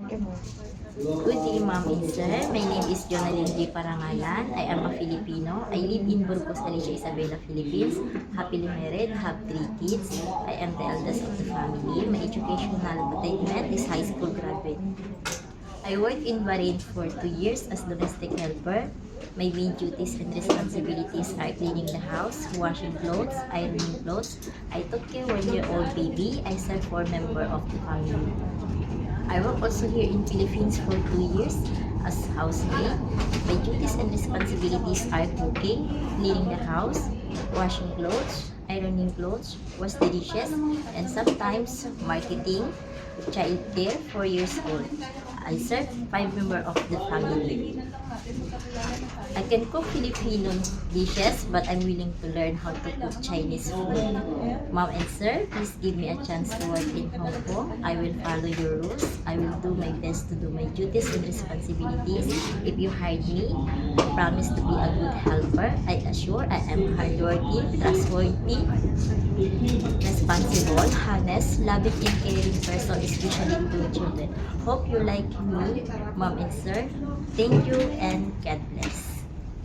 Good day, Ma'am and Sir. My name is Jonalyn J. Parangalan. I am a Filipino. I live in Burgos, Alicia, Isabela, Philippines. Happily married, have 3 kids. I am the eldest of the family. My educational attainment is high school graduate. I work in Bahrain for 2 years as domestic helper. My main duties and responsibilities are cleaning the house, washing clothes, ironing clothes. I took care 1-year-old baby. I serve 4 members of the family. I work also here in Philippines for 2 years as housemaid. My duties and responsibilities are cooking, cleaning the house, washing clothes, ironing clothes, wash the dishes, and sometimes marketing, child care 4 years old. I serve 5 members of the family. I can cook Filipino dishes, but I'm willing to learn how to cook Chinese food. Mom and Sir, please give me a chance to work in Hong Kong. I will follow your rules. I will do my best to do my duties and responsibilities. If you hired me, I promise to be a good helper. I assure I am hardworking, trustworthy, responsible, honest, loving, and caring person, especially to children. Hope you like me, Mom and Sir. Thank you and God bless.